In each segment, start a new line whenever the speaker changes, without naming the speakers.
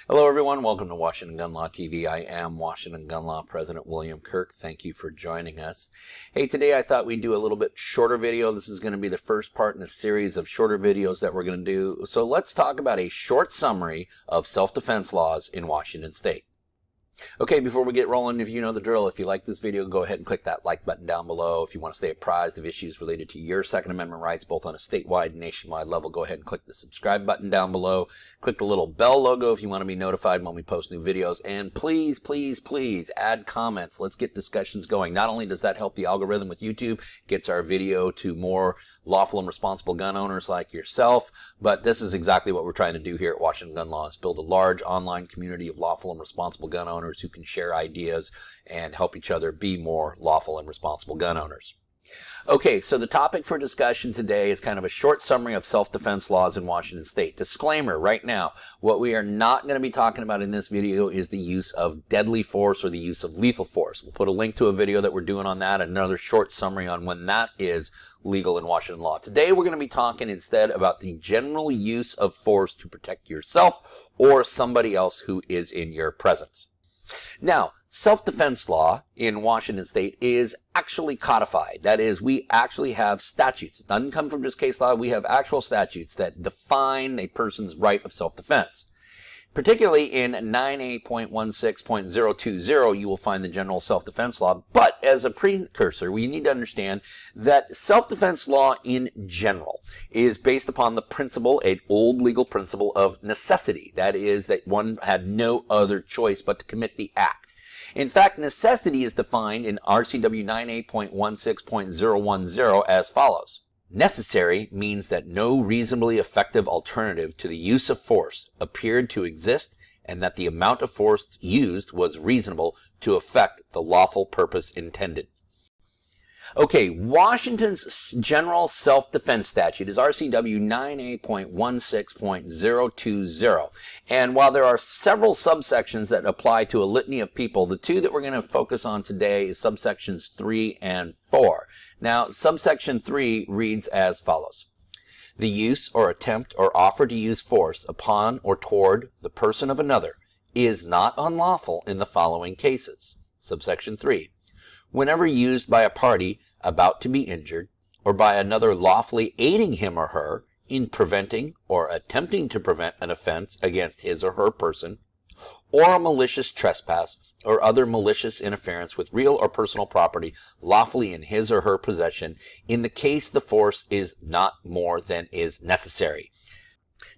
Hello everyone, welcome to Washington Gun Law TV. I am Washington Gun Law President William Kirk. Thank you for joining us. Hey, today I thought we'd do a little bit shorter video. This is going to be the first part in a series of shorter videos that we're going to do. So let's talk about a short summary of self-defense laws in Washington State. Okay, before we get rolling, if you know the drill, if you like this video, go ahead and click that like button down below. If you want to stay apprised of issues related to your Second Amendment rights, both on a statewide and nationwide level, go ahead and click the subscribe button down below. Click the little bell logo if you want to be notified when we post new videos. And please, please, please add comments. Let's get discussions going. Not only does that help the algorithm with YouTube, gets our video to more lawful and responsible gun owners like yourself, but this is exactly what we're trying to do here at Washington Gun Law, is build a large online community of lawful and responsible gun owners who can share ideas and help each other be more lawful and responsible gun owners. Okay, so the topic for discussion today is kind of a short summary of self-defense laws in Washington State. Disclaimer right now, what we are not going to be talking about in this video is the use of deadly force or the use of lethal force. We'll put a link to a video that we're doing on that, another short summary on when that is legal in Washington law. Today we're going to be talking instead about the general use of force to protect yourself or somebody else who is in your presence. Now, self-defense law in Washington State is actually codified. That is, we actually have statutes. It doesn't come from just case law. We have actual statutes that define a person's right of self-defense. Particularly in Wn.App.16.020, you will find the general self-defense law. But as a precursor, we need to understand that self-defense law in general is based upon the principle, an old legal principle of necessity. That is, that one had no other choice but to commit the act. In fact, necessity is defined in RCW 9A.16.010 as follows. Necessary means that no reasonably effective alternative to the use of force appeared to exist and that the amount of force used was reasonable to effect the lawful purpose intended. Okay, Washington's general self-defense statute is RCW 9A.16.020. And while there are several subsections that apply to a litany of people, the two that we're going to focus on today is subsections 3 and 4. Now, subsection 3 reads as follows. The use or attempt or offer to use force upon or toward the person of another is not unlawful in the following cases. Subsection 3. Whenever used by a party about to be injured or by another lawfully aiding him or her in preventing or attempting to prevent an offense against his or her person, or a malicious trespass or other malicious interference with real or personal property lawfully in his or her possession, in the case the force is not more than is necessary.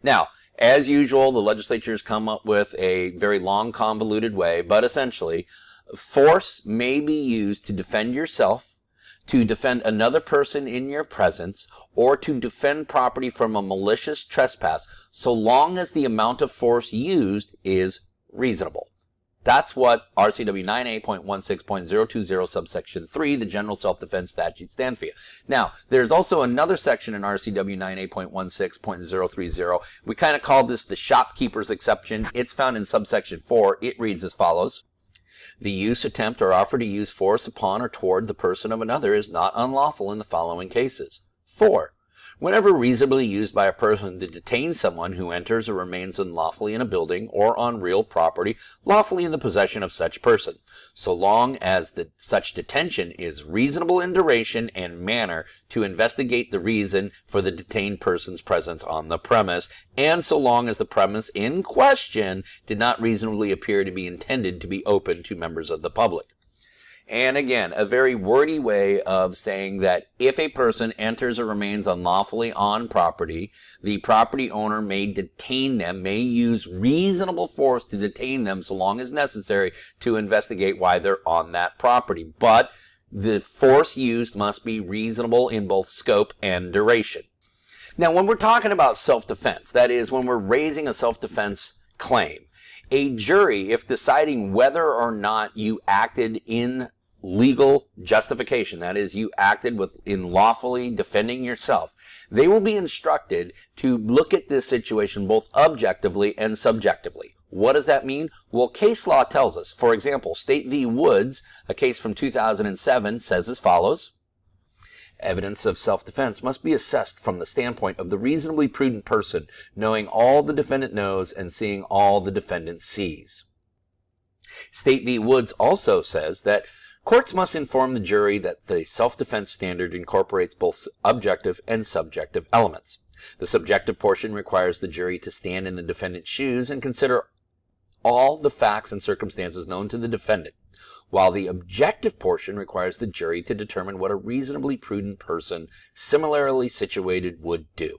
Now, as usual, the legislature has come up with a very long, convoluted way, but essentially, force may be used to defend yourself, to defend another person in your presence, or to defend property from a malicious trespass, so long as the amount of force used is reasonable. That's what RCW 9A.16.020 subsection 3, the general self-defense statute, stands for. Now, there's also another section in RCW 9A.16.030. We kind of call this the shopkeeper's exception. It's found in subsection 4. It reads as follows. The use, attempt, or offer to use force upon or toward the person of another is not unlawful in the following cases. 4. Whenever reasonably used by a person to detain someone who enters or remains unlawfully in a building or on real property lawfully in the possession of such person, so long as such detention is reasonable in duration and manner to investigate the reason for the detained person's presence on the premise, and so long as the premise in question did not reasonably appear to be intended to be open to members of the public. And again, a very wordy way of saying that if a person enters or remains unlawfully on property, the property owner may detain them, may use reasonable force to detain them so long as necessary to investigate why they're on that property. But the force used must be reasonable in both scope and duration. Now, when we're talking about self-defense, that is, when we're raising a self-defense claim, a jury, if deciding whether or not you acted in legal justification, that is, you acted in lawfully defending yourself, they will be instructed to look at this situation both objectively and subjectively. What does that mean? Well, case law tells us. For example, State v. Woods, a case from 2007, says as follows. Evidence of self-defense must be assessed from the standpoint of the reasonably prudent person, knowing all the defendant knows and seeing all the defendant sees. State v. Woods also says that courts must inform the jury that the self-defense standard incorporates both objective and subjective elements. The subjective portion requires the jury to stand in the defendant's shoes and consider all the facts and circumstances known to the defendant, while the objective portion requires the jury to determine what a reasonably prudent person similarly situated would do.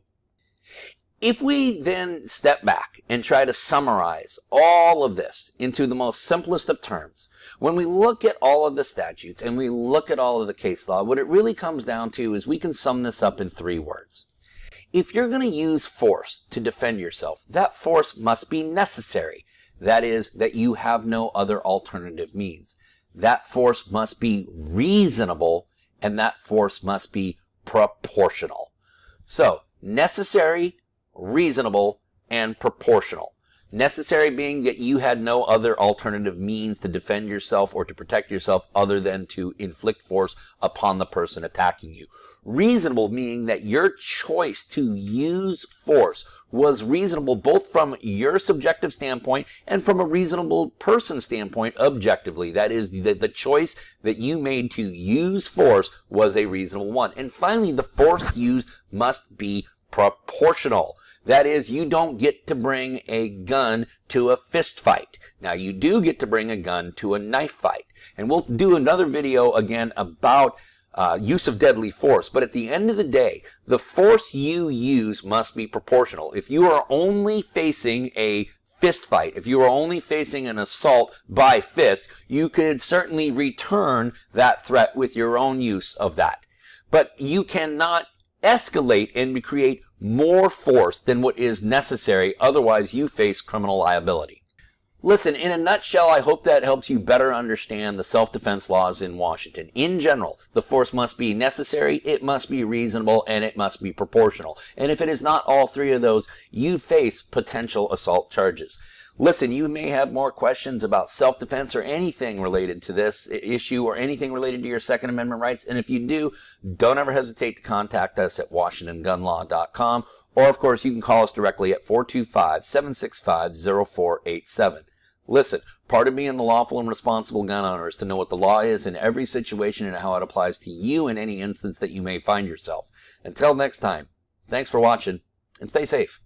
If we then step back and try to summarize all of this into the most simplest of terms, when we look at all of the statutes and we look at all of the case law, what it really comes down to is we can sum this up in 3 words. If you're going to use force to defend yourself, that force must be necessary. That is, that you have no other alternative means. That force must be reasonable, and that force must be proportional. So, necessary, reasonable, and proportional. Necessary being that you had no other alternative means to defend yourself or to protect yourself other than to inflict force upon the person attacking you. Reasonable meaning that your choice to use force was reasonable both from your subjective standpoint and from a reasonable person standpoint objectively. That is, the choice that you made to use force was a reasonable one. And finally, the force used must be proportional. That is, you don't get to bring a gun to a fist fight. Now, you do get to bring a gun to a knife fight. And we'll do another video again about use of deadly force. But at the end of the day, the force you use must be proportional. If you are only facing a fist fight, if you are only facing an assault by fist, you could certainly return that threat with your own use of that. But you cannot escalate and create more force than what is necessary, otherwise you face criminal liability. Listen, in a nutshell, I hope that helps you better understand the self-defense laws in Washington. In general, the force must be necessary, it must be reasonable, and it must be proportional. And if it is not all 3 of those, you face potential assault charges. Listen, you may have more questions about self-defense or anything related to this issue or anything related to your Second Amendment rights. And if you do, don't ever hesitate to contact us at WashingtonGunLaw.com. Or, of course, you can call us directly at 425-765-0487. Listen, part of being the lawful and responsible gun owner is to know what the law is in every situation and how it applies to you in any instance that you may find yourself. Until next time, thanks for watching and stay safe.